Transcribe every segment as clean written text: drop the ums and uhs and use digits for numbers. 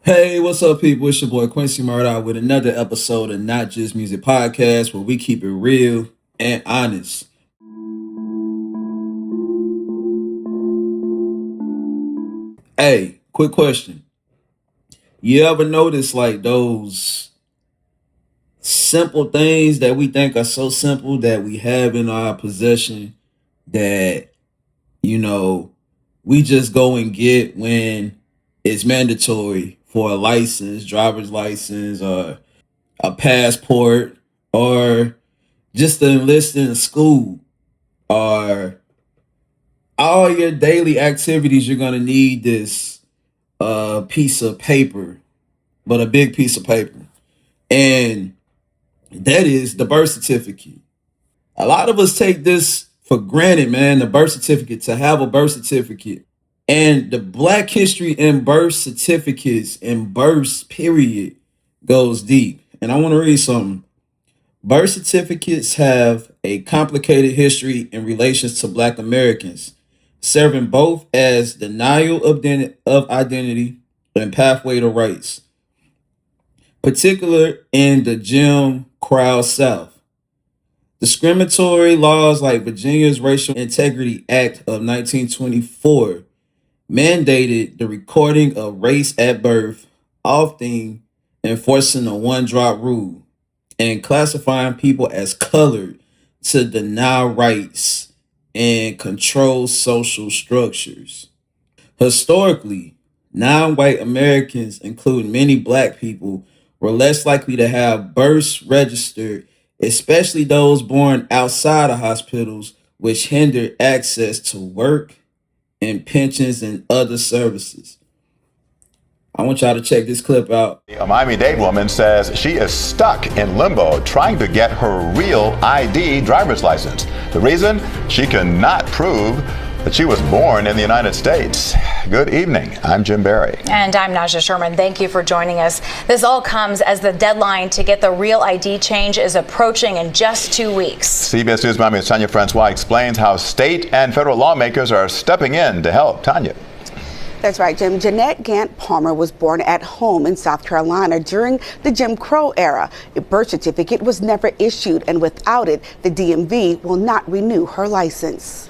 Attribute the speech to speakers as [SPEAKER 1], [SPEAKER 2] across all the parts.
[SPEAKER 1] Hey, what's up, people? It's your boy Quincy Murdoch with another episode of Not Just Music Podcast, where we keep it real and honest. Hey, quick question. You ever notice like those simple things that we think are so simple that we have in our possession that, you know, we just go and get when it's mandatory for a license, driver's license, or a passport, or just to enlist in school, or all your daily activities, you're gonna need this piece of paper, but a big piece of paper. And that is the birth certificate. A lot of us take this for granted, man, the birth certificate, to have a birth certificate. And the Black history in birth certificates and births, period, goes deep. And I want to read something. Birth certificates have a complicated history in relations to Black Americans, serving both as denial of identity and pathway to rights, particular in the Jim Crow South. Discriminatory laws like Virginia's Racial Integrity Act of 1924 mandated the recording of race at birth, often enforcing a one-drop rule and classifying people as colored to deny rights and control social structures. Historically, non-white Americans, including many Black people, were less likely to have births registered, especially those born outside of hospitals, which hindered access to work and pensions and other services. I want y'all to check this clip out.
[SPEAKER 2] A Miami-Dade woman says she is stuck in limbo trying to get her real ID driver's license. The reason? She cannot prove that she was born in the United States. Good evening. I'm Jim Barry.
[SPEAKER 3] And I'm Naja Sherman. Thank you for joining us. This all comes as the deadline to get the real ID change is approaching in just 2 weeks.
[SPEAKER 2] CBS News Miami's Tanya Francois explains how state and federal lawmakers are stepping in to help. Tanya.
[SPEAKER 4] That's right, Jim. Jeanette Gant Palmer was born at home in South Carolina during the Jim Crow era. A birth certificate was never issued, and without it, the DMV will not renew her license.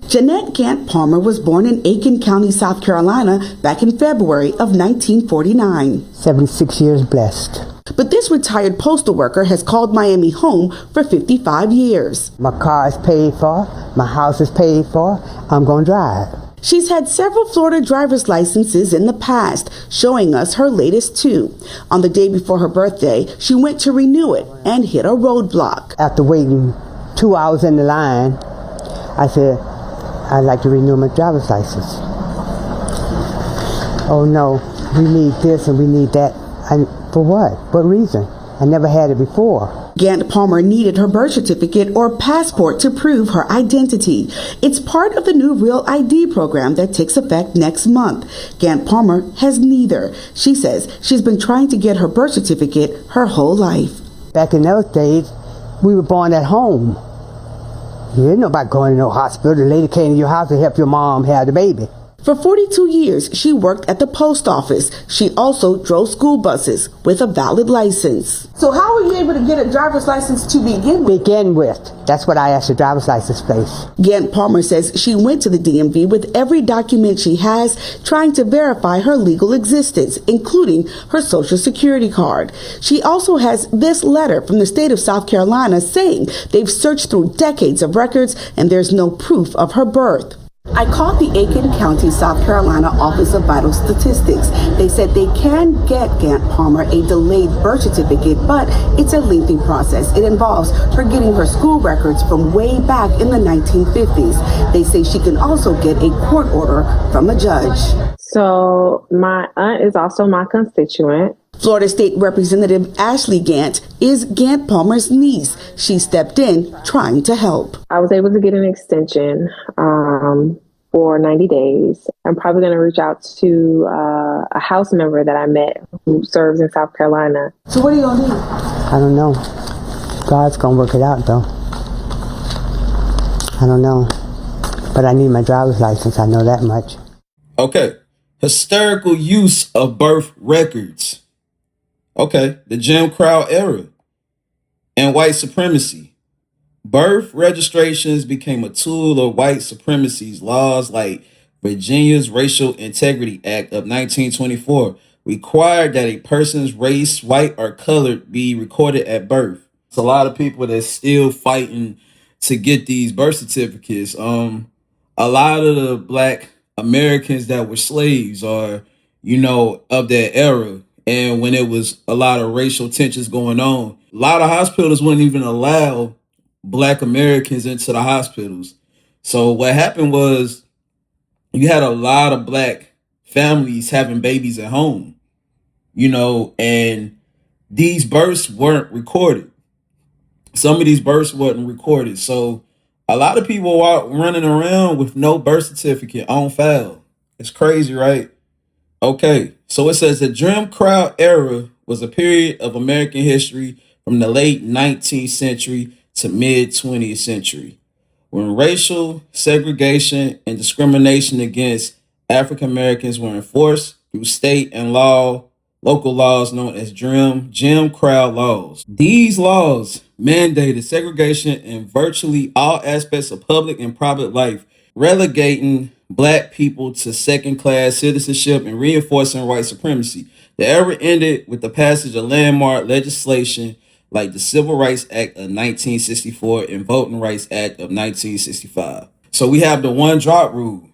[SPEAKER 4] Jeanette Gant Palmer was born in Aiken County, South Carolina, back in February of 1949.
[SPEAKER 5] 76 years blessed.
[SPEAKER 4] But this retired postal worker has called Miami home for 55 years.
[SPEAKER 5] My car is paid for, my house is paid for, I'm going to drive.
[SPEAKER 4] She's had several Florida driver's licenses in the past, showing us her latest two. On the day before her birthday, she went to renew it and hit a roadblock.
[SPEAKER 5] After waiting 2 hours in the line, I said, I'd like to renew my driver's license. Oh no, we need this and we need that. For what? What reason? I never had it before.
[SPEAKER 4] Gant Palmer needed her birth certificate or passport to prove her identity. It's part of the new Real ID program that takes effect next month. Gant Palmer has neither. She says she's been trying to get her birth certificate her whole life.
[SPEAKER 5] Back in those days, we were born at home. You didn't know about going to no hospital. The lady came to your house to help your mom have the baby.
[SPEAKER 4] For 42 years, she worked at the post office. She also drove school buses with a valid license. So how were you able to get a driver's license to begin with?
[SPEAKER 5] Begin with. That's what I asked the driver's license place.
[SPEAKER 4] Gant Palmer says she went to the DMV with every document she has, trying to verify her legal existence, including her Social Security card. She also has this letter from the state of South Carolina saying they've searched through decades of records and there's no proof of her birth. I called the Aiken County, South Carolina Office of Vital Statistics. They said they can get Gant Palmer a delayed birth certificate, but it's a lengthy process. It involves her getting her school records from way back in the 1950s. They say she can also get a court order from a judge.
[SPEAKER 6] So my aunt is also my constituent.
[SPEAKER 4] Florida State Representative Ashley Gant is Gant Palmer's niece. She stepped in trying to help.
[SPEAKER 6] I was able to get an extension for 90 days. I'm probably going to reach out to a House member that I met who serves in South Carolina.
[SPEAKER 4] So what are you going to do?
[SPEAKER 5] I don't know. God's going to work it out, though. I don't know. But I need my driver's license. I know that much.
[SPEAKER 1] Okay, Historical use of birth records. Okay, the Jim Crow era and white supremacy. Birth registrations became a tool of white supremacy's laws like Virginia's Racial Integrity Act of 1924 required that a person's race, white or colored, be recorded at birth. It's a lot of people that's still fighting to get these birth certificates. A lot of the black Americans that were slaves are, of that era. And when it was a lot of racial tensions going on, a lot of hospitals wouldn't even allow black Americans into the hospitals. So what happened was you had a lot of black families having babies at home, and these births weren't recorded. Some of these births weren't recorded. So a lot of people are running around with no birth certificate on file. It's crazy, right? Okay, so it says the Jim Crow era was a period of American history from the late 19th century to mid 20th century, when racial segregation and discrimination against African Americans were enforced through state and local laws known as Jim Crow laws. These laws mandated segregation in virtually all aspects of public and private life, relegating black people to second-class citizenship and reinforcing white supremacy. The era ended with the passage of landmark legislation like the Civil Rights Act of 1964 and Voting Rights Act of 1965. So we have the one drop rule.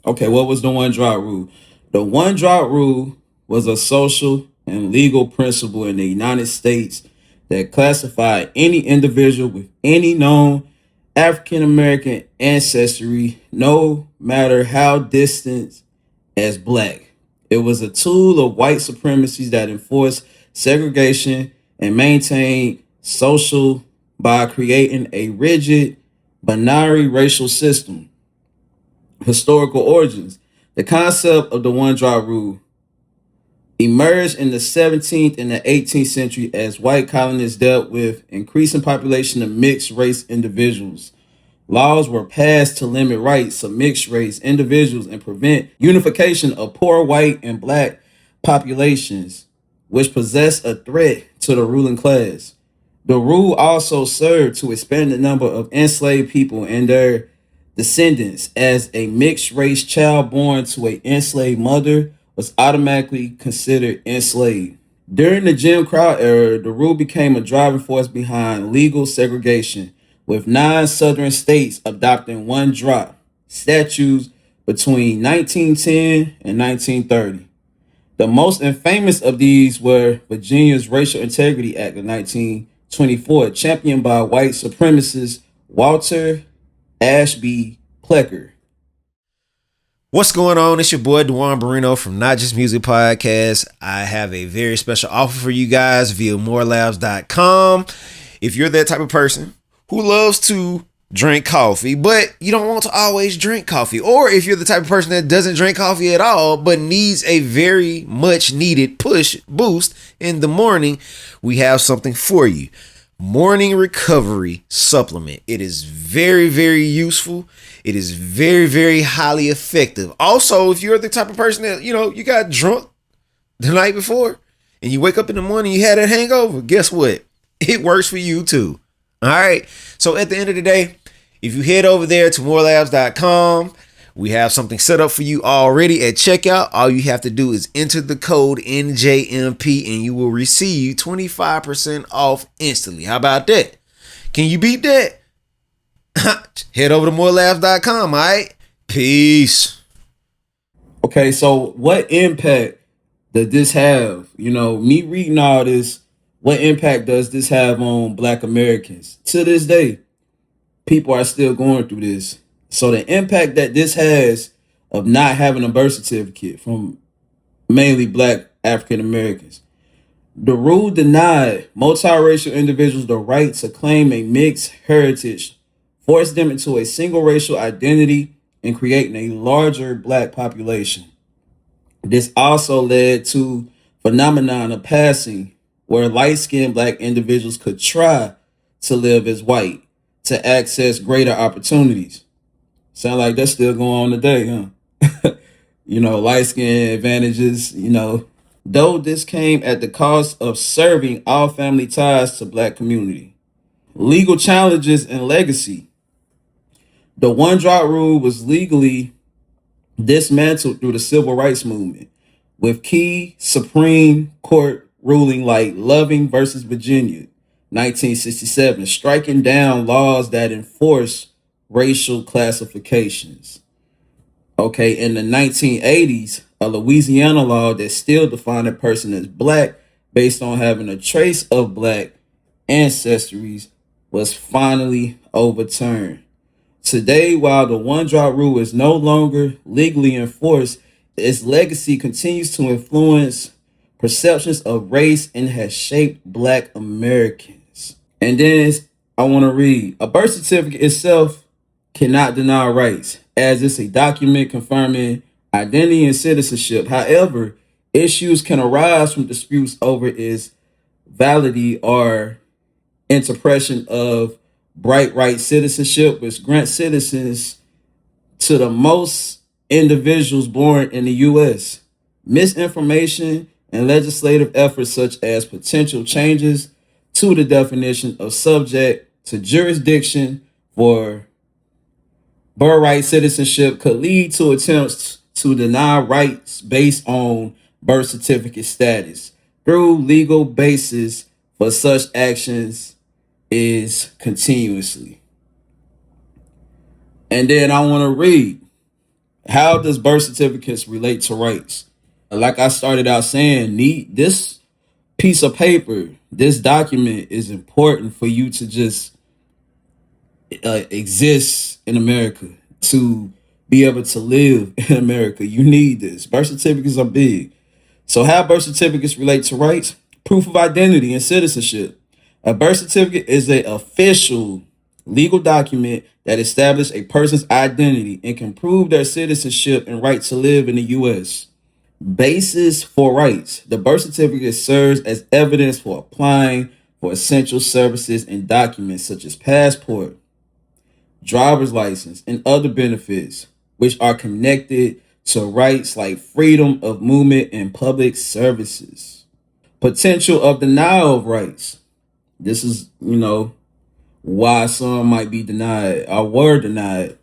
[SPEAKER 1] Okay, what was the one drop rule? The one drop rule was a social and legal principle in the United States that classified any individual with any known African American ancestry, no matter how distant, as black. It was a tool of white supremacy that enforced segregation and maintained social by creating a rigid binary racial system. Historical origins. The concept of the one drop rule emerged in the 17th and the 18th century as white colonists dealt with increasing population of mixed race individuals. Laws were passed to limit rights of mixed race individuals and prevent unification of poor white and black populations, which possessed a threat to the ruling class. The rule also served to expand the number of enslaved people and their descendants, as a mixed race child born to an enslaved mother was automatically considered enslaved. During the Jim Crow era, the rule became a driving force behind legal segregation, with 9 southern states adopting one drop statutes between 1910 and 1930. The most infamous of these were Virginia's Racial Integrity Act of 1924, championed by white supremacist Walter Ashby Plecker.
[SPEAKER 7] What's going on? It's your boy Duan Barino from Not Just Music Podcast. I have a very special offer for you guys via morelabs.com. If you're that type of person who loves to drink coffee, but you don't want to always drink coffee, or if you're the type of person that doesn't drink coffee at all, but needs a very much needed boost in the morning, we have something for you. Morning Recovery Supplement. It is very, very useful. It is very, very highly effective. Also, if you're the type of person that, you got drunk the night before and you wake up in the morning, you had a hangover, guess what? It works for you too. All right. So at the end of the day, if you head over there to morelabs.com, we have something set up for you already at checkout. All you have to do is enter the code NJMP and you will receive 25% off instantly. How about that? Can you beat that? Head over to morelabs.com. All right. Peace.
[SPEAKER 1] Okay, so what impact does this have? Me reading all this, what impact does this have on Black Americans? To this day, people are still going through this. So the impact that this has of not having a birth certificate from mainly Black African Americans. The rule denied multiracial individuals the right to claim a mixed heritage, forced them into a single racial identity, and creating a larger Black population. This also led to phenomenon of passing, where light-skinned Black individuals could try to live as white to access greater opportunities. Sound like that's still going on today, huh? light skin advantages, though this came at the cost of serving all family ties to Black community. Legal challenges and legacy. The one drop rule was legally dismantled through the civil rights movement, with key Supreme Court ruling like Loving versus Virginia, 1967, striking down laws that enforce racial classifications. Okay, in the 1980s, a Louisiana law that still defined a person as Black based on having a trace of Black ancestries was finally overturned. Today, while the one drop rule is no longer legally enforced, its legacy continues to influence perceptions of race and has shaped Black Americans. And then I want to read, a birth certificate itself cannot deny rights, as it's a document confirming identity and citizenship. However, issues can arise from disputes over its validity or interpretation of bright right citizenship, which grants citizens to the most individuals born in the U.S. Misinformation and legislative efforts such as potential changes to the definition of subject to jurisdiction for birthright citizenship could lead to attempts to deny rights based on birth certificate status. Through legal basis for such actions is continuously. And then I want to read, how does birth certificates relate to rights? Like I started out saying, this piece of paper, this document is important for you to just exist in America, to be able to live in America. You need this. Birth certificates are big. So how birth certificates relate to rights? Proof of identity and citizenship. A birth certificate is an official legal document that establishes a person's identity and can prove their citizenship and right to live in the U.S. Basis for rights. The birth certificate serves as evidence for applying for essential services and documents such as passport, driver's license, and other benefits, which are connected to rights like freedom of movement and public services. Potential of denial of rights. This is, why some might be denied or were denied.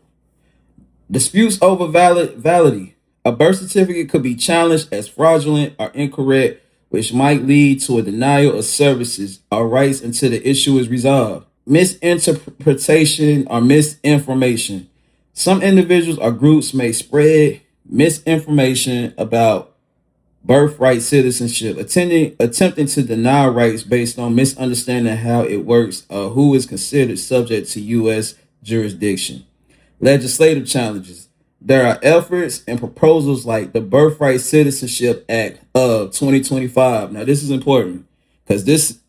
[SPEAKER 1] Disputes over validity. A birth certificate could be challenged as fraudulent or incorrect, which might lead to a denial of services or rights until the issue is resolved. Misinterpretation or misinformation. Some individuals or groups may spread misinformation about birthright citizenship, attempting to deny rights based on misunderstanding how it works or who is considered subject to U.S. jurisdiction. Legislative challenges. There are efforts and proposals like the Birthright Citizenship Act of 2025. Now, this is important because this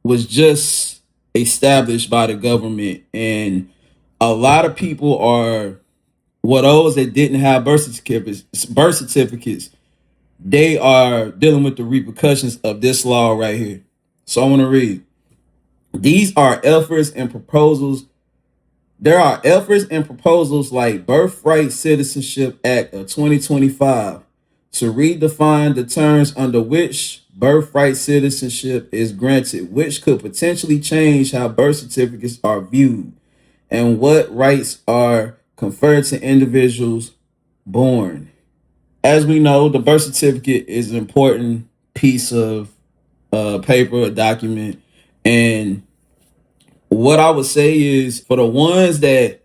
[SPEAKER 1] was just established by the government, and a lot of people are, those that didn't have birth certificates, they are dealing with the repercussions of this law right here. So I want to read. These are efforts and proposals. There are efforts and proposals like Birthright Citizenship Act of 2025 to redefine the terms under which birthright citizenship is granted, which could potentially change how birth certificates are viewed and what rights are conferred to individuals born. As we know, the birth certificate is an important piece of paper, a document. And what I would say is, for the ones that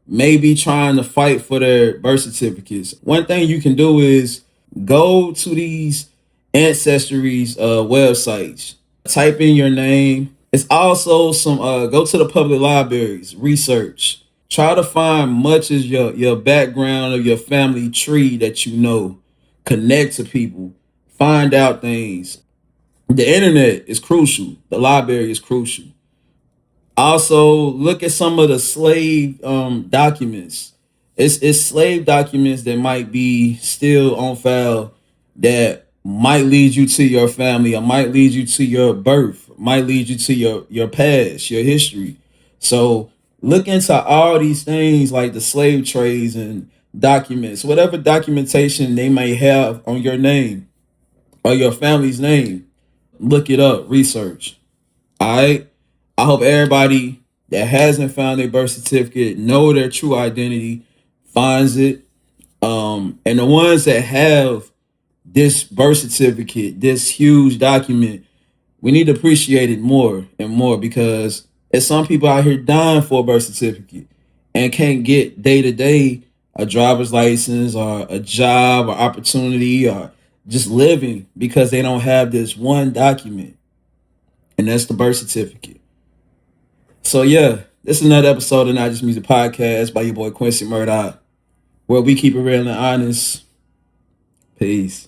[SPEAKER 1] may be trying to fight for their birth certificates, one thing you can do is go to these ancestries websites, type in your name. It's also some go to the public libraries, research. Try to find much as your background or your family tree that you know. Connect to people. Find out things. The internet is crucial. The library is crucial. Also, look at some of the slave documents. It's slave documents that might be still on file that might lead you to your family or might lead you to your birth, might lead you to your past, your history. So look into all these things like the slave trades and documents, whatever documentation they may have on your name or your family's name. Look it up, research. All right. I hope everybody that hasn't found their birth certificate know their true identity, finds it. And the ones that have this birth certificate, this huge document, we need to appreciate it more and more, because there's some people out here dying for a birth certificate and can't get day to day a driver's license or a job or opportunity or just living because they don't have this one document, and that's the birth certificate. So yeah, this is another episode of Not Just Music Podcast by your boy Quincy Murdoch, where we keep it real and honest. Peace.